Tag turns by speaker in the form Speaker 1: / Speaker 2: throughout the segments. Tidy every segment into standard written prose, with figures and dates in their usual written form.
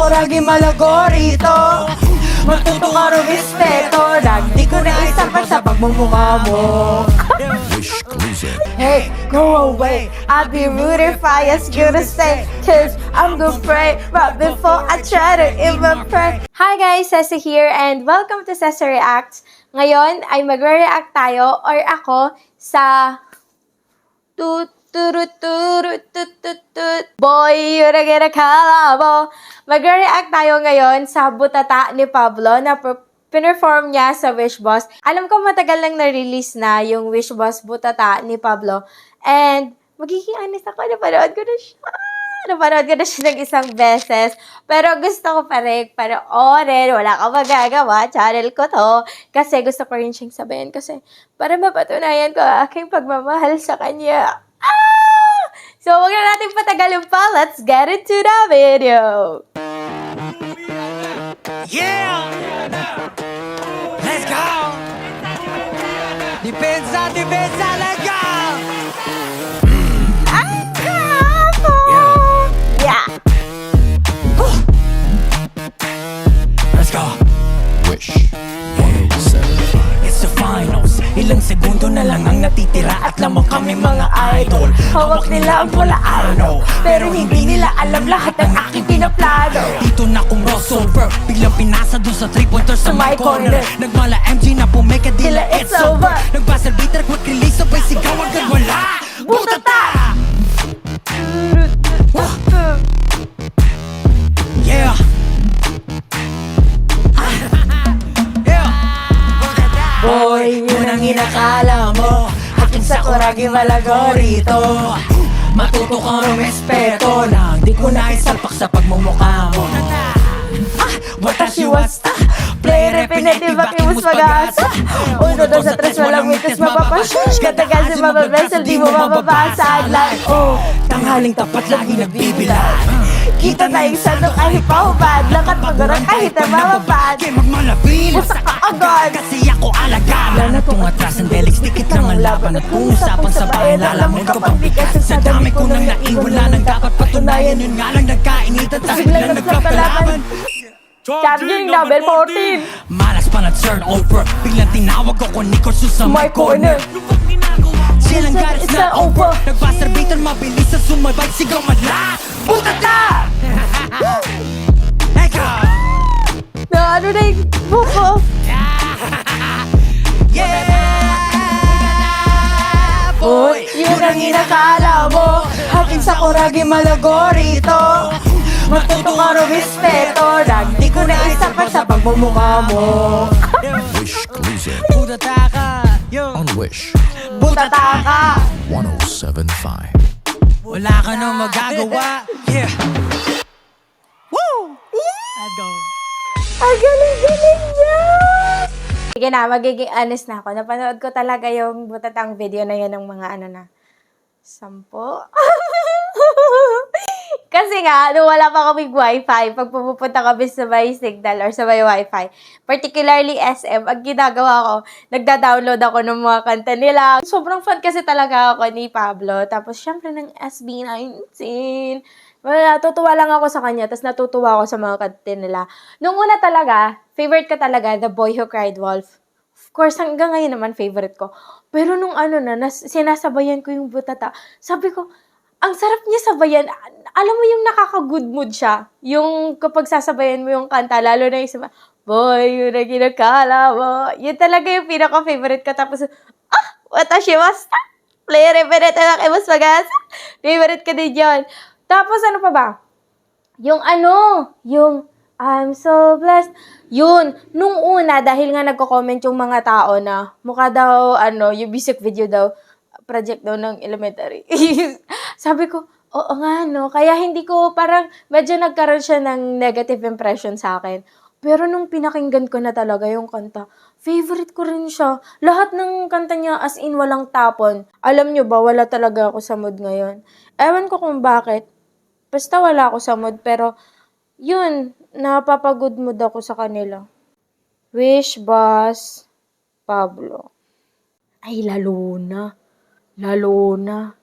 Speaker 1: ako lagi malagorito. Matuto ka rin respeto, di ko na isapat sa pagmumukha mo.
Speaker 2: Wish closer.
Speaker 1: Hey, no way, I'll be rooting for you, good to say, cause I'm gonna pray right before I try to even pray.
Speaker 3: Hi guys, Ceci here and welcome to Ceci Reacts. Ngayon ay magre-react tayo or ako sa Boy, yun ang kinakala mo. Magre-react tayo ngayon sa Butata ni Pablo na pinerform niya sa Wish Boss. Alam ko matagal lang na-release na yung Wish Boss Butata ni Pablo. And magiging honest ako, napanood ko na siya ng isang beses. Pero gusto ko pa rin panoorin. Wala ka magagawa. Channel ko to. Kasi gusto ko rin siyang sabihin. Kasi para mapatunayan ko aking pagmamahal sa kanya. So, huwag na natin patagalin pa. Let's get into the video.
Speaker 4: Yeah! Let's go! Depensa, let's go!
Speaker 3: Yeah.
Speaker 4: Let's go!
Speaker 2: Wish 107.5.
Speaker 4: It's the finals. Ilang segundo na lang ang natitira at lamang kami mga idol.
Speaker 3: Hawak nila ang pula
Speaker 4: ano,
Speaker 3: pero hindi nila alam lahat ng aking pinaplano.
Speaker 4: dito na kung crossover, biglang pinasa dun sa 3-pointer sa my corner. Nagmala MG na pumeka dila it's over. Nagbasal bitter quick release sabay sigaw agad wala. Butata! Yeah!
Speaker 1: Boy, yun ang inakala mo. Akin sa kuragi malagorito.
Speaker 4: Matuto kang rumespeto lang, di ko na isalpak sa pagmumukha mo. Watashi wasta,
Speaker 3: Play repetitive, bakimus mag-asa. 1, 2, 3, walang mitos mapapashush. Katagal sa mababesal, di mo mababasa.
Speaker 4: oh, tanghaling tapat lagi nagbibilang.
Speaker 3: Kita tayong sandok kahit pahubad. Langkat magurang kahit na mamabad.
Speaker 4: Kaya magmalapil,
Speaker 3: Busak ka agad.
Speaker 4: kasi ako alagad. Wala na tong atras ang delix, dikit lang ang laban. At kung usapang sa bahay, lalamon kapag bigas. Sa dami ko nang naiwala nang dapat patunayan. Yun nga lang nagkainitan, tapos biglang nagpapalaban.
Speaker 3: Charging number 14.
Speaker 4: Malas pa na turn over, biglang tinawag ako ni Korsu sa my corner. Silang got it's not over. Nagpaserbitan mabilis sa sumabay, sigaw madla. Butata! Eka!
Speaker 3: Na ano na yung buko?
Speaker 4: Yeah! Boy!
Speaker 1: Yun ang inakala mo. Akin sa kuragi malagorito. Matuto ka rin respeto, di ko na isapat sa pagmumukha mo.
Speaker 2: Wish closer.
Speaker 4: Butata ka! Yo!
Speaker 2: On Wish
Speaker 1: Butata ka.
Speaker 2: 107.5.
Speaker 4: Wala ka nang magagawa. Yeah! Woo! Let's go!
Speaker 3: Ang galing-galing niya! Sige na, magiging honest na ako. Napanood ko talaga yung butatang video na yan ng mga ano na 10. Kasi nga, nung wala pa kaming wifi, pag pupunta kami sa may signal or sa may wifi, particularly SM, ang ginagawa ko, nagda-download ako ng mga kanta nila. Sobrang fan kasi talaga ako ni Pablo. Tapos, syempre, ng SB19. Wala, natutuwa lang ako sa kanya, tapos natutuwa ako sa mga kanta nila. Nung una talaga, favorite ko talaga, The Boy Who Cried Wolf. Of course, hanggang ngayon naman, favorite ko. Pero nung ano na, sinasabayan ko yung Butata, sabi ko, ang sarap niya sabayan. Alam mo yung nakaka-good mood siya. Yung kapag sasabayan mo yung kanta, lalo na yung Boy, yun ang kinakala mo. Yun talaga yung pinaka-favorite ko. Tapos, watashi wasta. Play repetitive, bakimus mag-asa. Favorite ko din yun. Tapos, ano pa ba? Yung I'm so blessed. Yun, nung una, dahil nga nagko-comment yung mga tao na mukha daw, yung music video daw, project daw ng elementary. Sabi ko, oo nga, no? Kaya hindi ko, parang medyo nagkaroon siya ng negative impression sa akin. Pero nung pinakinggan ko na talaga yung kanta, favorite ko rin siya. Lahat ng kanta niya as in walang tapon. Alam nyo ba, wala talaga ako sa mood ngayon. Ewan ko kung bakit. Basta wala ako sa mood, pero yun, napapagood mood ako sa kanila. Wish Boss Pablo. Ay, lalo na. Lalo na.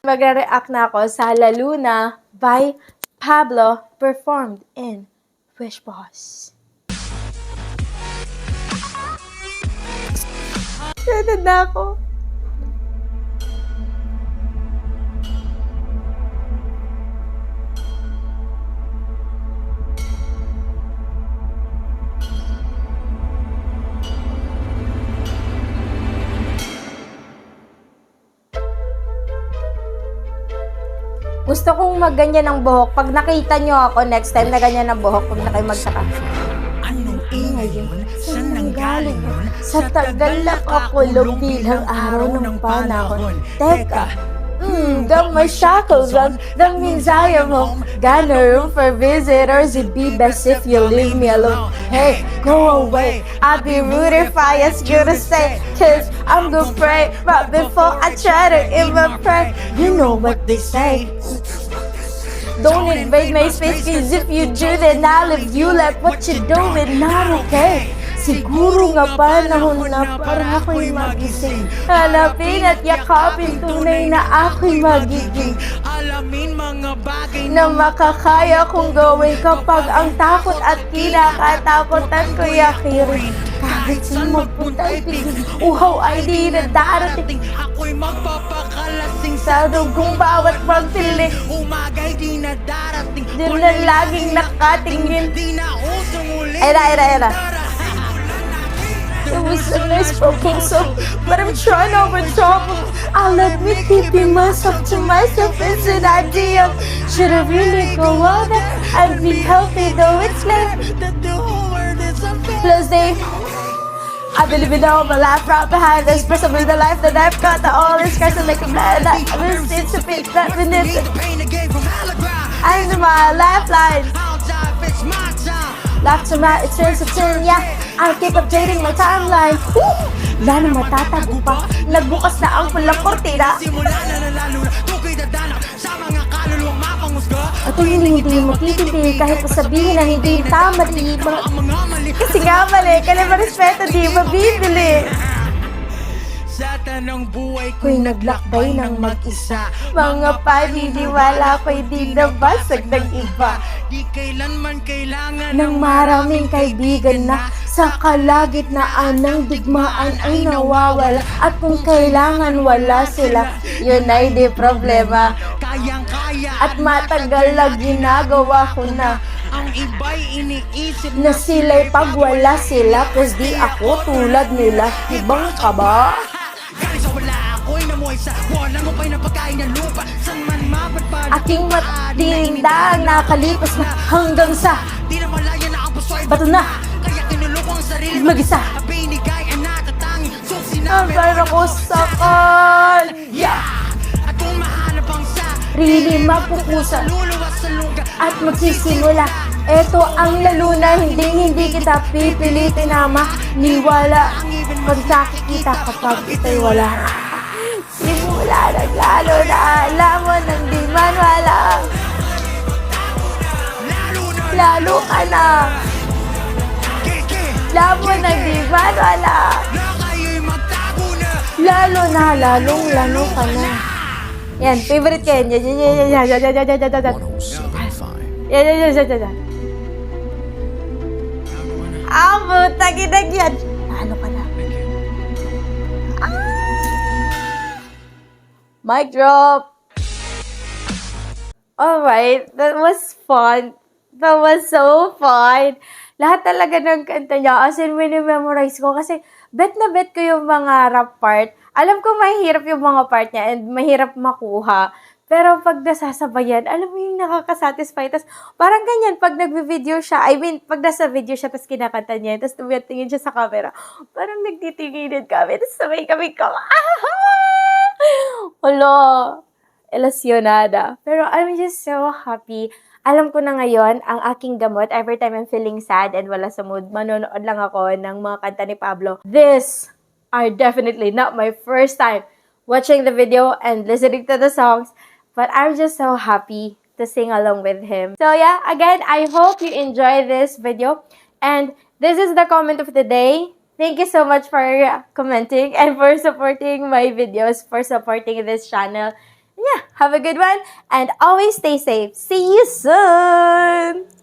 Speaker 3: Magre-react na ako sa La Luna by Pablo performed in Wish Boss. Excited na ako. Gusto kong magganyan ng buhok. Pag nakita nyo ako next time na ganyan ng buhok, pag na kayo magsaka.
Speaker 4: Anong ingay yun? Saan nanggaling yun?
Speaker 3: Sa tagal na kakulong bilang araw ng panahon. Teka, got my shackles on. That means I am home. Got no room for visitors. It'd be best if you leave me alone. Hey, go away. I'd be rude if I ask you to stay. Cause I'm gonna pray. But before I try to even pray, you know what they say. Don't invade my space, cause if you do, then I'll leave you like what you doing, not okay. Siguro nga panahon na para ako'y magising. Hanapin at yakapin tunay na ako'y magiging.
Speaker 4: Alamin mga bagay
Speaker 3: Na makakaya kong gawin kapag ang takot at kinakatakutan ko yakirin. Kahit saan magpunta ay pigil, uhaw ay di na darating.
Speaker 4: ako'y magpapakalasing
Speaker 3: Sa dugong bawat pagtilik,
Speaker 4: umagay di na darating.
Speaker 3: din na laging nakatingin.
Speaker 4: Di na usong uli.
Speaker 3: Era. It was a nice proposal, but I'm trying to overtalk. I'll let me keeping myself to myself is an idea. Should I really go on and be healthy though it's late?
Speaker 4: That the whole world is unfair.
Speaker 3: Plus they, I believe in all my life right behind this. Preserve the life that I've got, that all is scarce and make a man that I will see to be that beneath it.
Speaker 4: Pain again from Allegra.
Speaker 3: I'm my lifeline.
Speaker 4: I'll die if it's my time.
Speaker 3: Lock to my, it turns to 10, yeah. I'll keep updating my timeline. Woo! Wala na matatago pa. Nagbukas na ang pulang kortina.
Speaker 4: Simula na lalo na tukoy dadanak sa mga kaluluwang mapangusga.
Speaker 3: At hindi matitindi kahit sabihin na hindi tama, di ba?
Speaker 4: Ang mga mali
Speaker 3: Kasi nga mali, kalima respeto, di mabibili.
Speaker 4: sa tanong buhay
Speaker 3: Ko'y naglakbay ng mag-isa. Mga paniniwala ko'y di nabasag ng iba.
Speaker 4: Di kailanman kailangan
Speaker 3: Nang maraming kaibigan na sa kalagitnaan ng digmaan ay nawawala. At kung kailangan wala sila, yun ay di problema.
Speaker 4: kayang-kaya.
Speaker 3: At matagal na ginagawa ko na
Speaker 4: Ang iba'y iniisip
Speaker 3: na sila'y pag wala sila, cause di ako tulad nila. Ibang ka ba?
Speaker 4: galing sa wala ako'y namuhay sa walang upay na pagkain ng lupa. Saan man mapatpad.
Speaker 3: Aking matindang nakalipas na hanggang sa
Speaker 4: Di na malaya na ang puso'y
Speaker 3: bato na
Speaker 4: kaya kinuloko ang sarili
Speaker 3: mag-isa.
Speaker 4: Binigay ang natatangi. So
Speaker 3: Ang
Speaker 4: sinabi
Speaker 3: pero ko sakal.
Speaker 4: yeah. At kung mahanap ang sa
Speaker 3: Really mapukusan
Speaker 4: luluwas sa lugar.
Speaker 3: at magsisimula. Ito ang lalo na hindi kita pipilitin na maniwala. Pag nakikita kapag ito'y wala. Simula naglalo na alam mo nang di man wala. Lalo ka na. Labo nang di man wala.
Speaker 4: Na kayo'y magtago na.
Speaker 3: Lalong ka na. Yan, favorite ko yan. Yan.
Speaker 2: 1075.
Speaker 3: Yan. Tagi-tag yan. Lalo ka na. Mic drop. Alright, that was fun. That was so fun. Lahat talaga ng kanta niya, as in, memorize ko. Kasi, bet na bet ko yung mga rap part. Alam ko mahirap yung mga part niya and mahirap makuha. Pero pag nasasabayan, alam mo yung nakakasatisfy. Tapos parang ganyan, pag nagbe-video siya, I mean, pag nasa video siya, tapos kinakanta niya, tapos tumitingin siya sa camera, parang nagtitinginin kami, tapos sabay kami Wala, elasyonada. Pero I'm just so happy. Alam ko na ngayon, ang aking gamot, every time I'm feeling sad and wala sa mood, manonood lang ako ng mga kanta ni Pablo. These are definitely not my first time watching the video and listening to the songs, but I'm just so happy to sing along with him. So yeah, again, I hope you enjoy this video. And this is the comment of the day. Thank you so much for commenting and for supporting my videos, for supporting this channel. Yeah, have a good one and always stay safe. See you soon!